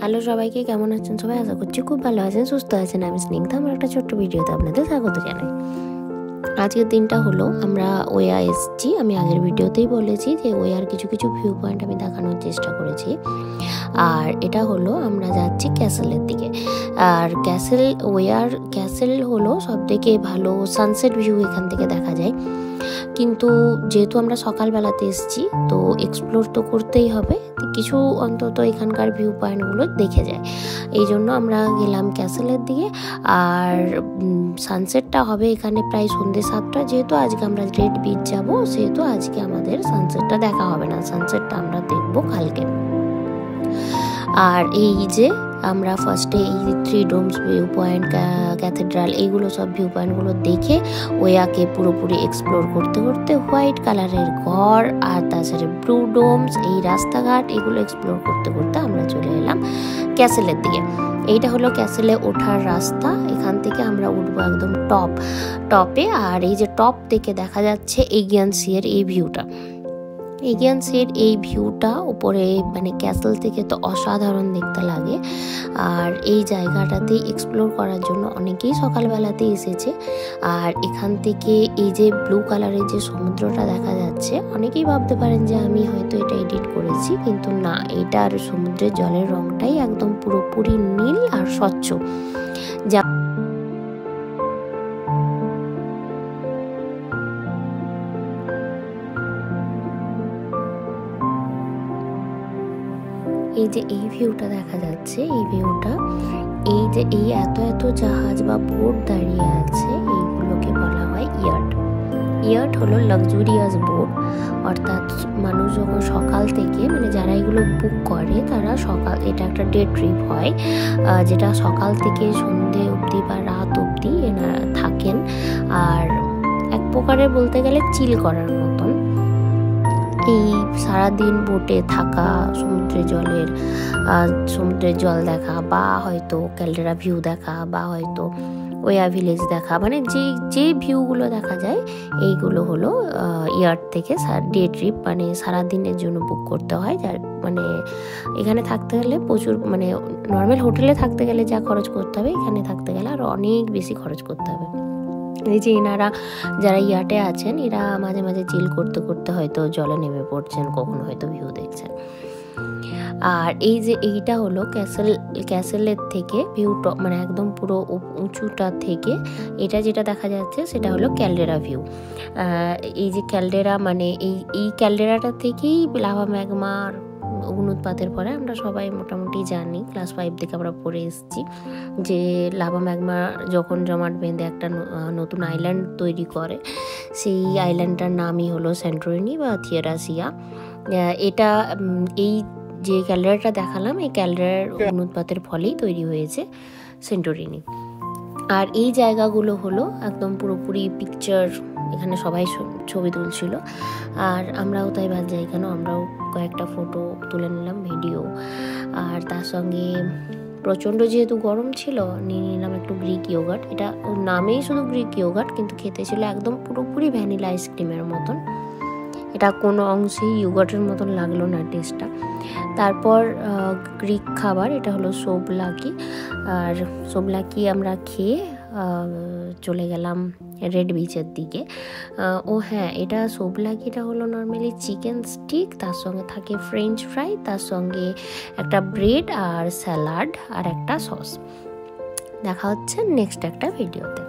Hello সবাইকে, কেমন আছেন সবাই? আশা করছি খুব ভালো আছেন, সুস্থ আছেন। আমি স্নিগ্ধা, আমার একটা ছোট্ট ভিডিওতে আপনাদের স্বাগত জানাই। আজকের দিনটা হলো আমরা ওয়া এসছি। আমি আগের ভিডিওতেই বলেছি যে ওয়ার কিছু কিছু ভিউ পয়েন্ট আমি দেখানোর চেষ্টা করেছি। আর এটা হলো আমরা যাচ্ছি ক্যাসেলের দিকে। আর ওয়ার ক্যাসেল হলো সবথেকে ভালো সানসেট ভিউ এখান থেকে দেখা যায়। কিন্তু যেহেতু আমরা সকালবেলাতে এসেছি, তো এক্সপ্লোর তো করতেই হবে, কিছু অন্তত এখানকার ভিউ পয়েন্টগুলো দেখে যায়। এই জন্য আমরা গেলাম ক্যাসেলের দিকে। আর সানসেটটা হবে এখানে প্রায় সন্ধ্যে 7টা। যেহেতু আজকে আমরা রেড বিচ যাব, সেহেতু আজকে আমাদের সানসেটটা দেখা হবে না, সানসেটটা আমরা দেখবো কালকে। আর এই যে আমরা ফার্স্টে এই 3 ডোমস ভিউ পয়েন্ট, ক্যাথেড্রাল, এইগুলো সব ভিউ পয়েন্টগুলো দেখে ওয়াকে পুরোপুরি এক্সপ্লোর করতে করতে হোয়াইট কালারের ঘর আর তাছাড়া ব্লু ডোমস, এই রাস্তাঘাট, এগুলো এক্সপ্লোর করতে করতে আমরা চলে এলাম ক্যাসেলের দিকে। এইটা হলো ক্যাসেলে ওঠার রাস্তা। এখান থেকে আমরা উঠবো একদম টপে। আর এই যে টপ থেকে দেখা যাচ্ছে এগিয়ান সির এই ভিউটা। এগিয়ান সির এই ভিউটা উপরে মানে ক্যাসেল থেকে তো অসাধারণ দেখতে লাগে। আর এই জায়গাটাতে এক্সপ্লোর করার জন্য অনেকেই সকালবেলাতে এসেছে। আর এখান থেকে এই যে ব্লু কালারের যে সমুদ্রটা দেখা যাচ্ছে, অনেকেই ভাবতে পারেন যে আমি হয়তো এটা এডিট করেছি, কিন্তু না, এটার সমুদ্রের জলের রংটাই একদম পুরোপুরি নীল আর স্বচ্ছ। যা এই যে এই ভিউটা দেখা যাচ্ছে, এই ভিউটা, এই যে এই এত জাহাজ বা বোট দাঁড়িয়ে আছে, এইগুলোকে বলা হয় ইয়াট। ইয়াট হলো লাক্সুরিয়াস বোট। অর্থাৎ মানুষ যখন সকাল থেকে, মানে যারা এগুলো বুক করে তারা সকাল, এটা একটা ডে ট্রিপ হয়, যেটা সকাল থেকে সন্ধে অবধি বা রাত অবধি এনারা থাকেন। আর এক প্রকারের বলতে গেলে চিল করার মতন। এই সারাদিন বোটে থাকা, সমুদ্রের জল দেখা, বা হয়তো ক্যালডেরা ভিউ দেখা, বা হয়তো ওয়া ভিলেজ দেখা, মানে যে ভিউগুলো দেখা যায়, এইগুলো হলো ইয়ার্ড থেকে ডে ট্রিপ, মানে সারাদিনের জন্য বুক করতে হয়। যার মানে এখানে থাকতে গেলে প্রচুর, মানে নর্মাল হোটেলে থাকতে গেলে যা খরচ করতে হবে, এখানে থাকতে গেলে আরও অনেক বেশি খরচ করতে হবে। এই যে এনারা যারা ইয়াটে আছেন, এরা মাঝে মাঝে চিল করতে করতে হয়তো জলে নেমে পড়ছেন, কখনো হয়তো ভিউ দেখছেন। আর এই যে এইটা হলো ক্যাসেলের থেকে ভিউ, মানে একদম পুরো উঁচুটা থেকে এটা যেটা দেখা যাচ্ছে সেটা হলো ক্যালডেরা ভিউ। এই যে ক্যালডেরা, মানে এই ক্যালডেরাটা থেকেই লাভা ম্যাগমার অগ্নুৎপাতের পরে আমরা সবাই মোটামুটি জানি, ক্লাস 5 থেকে আমরা পড়ে এসেছি, যে লাভা ম্যাগমা যখন জমাট বেঁধে একটা নতুন আইল্যান্ড তৈরি করে, সেই আইল্যান্ডটার নামই হলো স্যান্টোরিনি বা থিয়েরাসিয়া। এটা এই যে ক্যালডেরাটা দেখালাম, এই ক্যালডেরার অগ্নুৎপাতের ফলেই তৈরি হয়েছে সেন্টোরিনি। আর এই জায়গাগুলো হলো একদম পুরোপুরি পিকচার, এখানে সবাই ছবি তুলছিল। আর আমরাও তাই বাদ যাই কেন, আমরাও কয়েকটা ফটো তুলে নিলাম, ভিডিও। আর তার সঙ্গে প্রচণ্ড যেহেতু গরম ছিল, নিয়ে নিলাম একটু গ্রিক ইয়োগার্ট। এটা ওর নামেই শুধু গ্রিক ইয়োগার্ট, কিন্তু খেতে ছিল একদম পুরোপুরি ভ্যানিলা আইসক্রিমের মতন। এটা কোনো অংশেই ইয়োগার্টের মতন লাগলো না টেস্টটা। তারপর গ্রিক খাবার, এটা হলো সোবলাকি। আর সোবলাকি আমরা খেয়ে চলে গেলাম রেড বিচের দিকে। ও হ্যাঁ, এটা সোবলাকিটা হলো নর্মালি চিকেন স্টিক, তার সঙ্গে থাকে ফ্রেঞ্চ ফ্রাই, তার সঙ্গে একটা ব্রেড আর স্যালাড আর একটা সস। দেখা হচ্ছে নেক্সট একটা ভিডিওতে।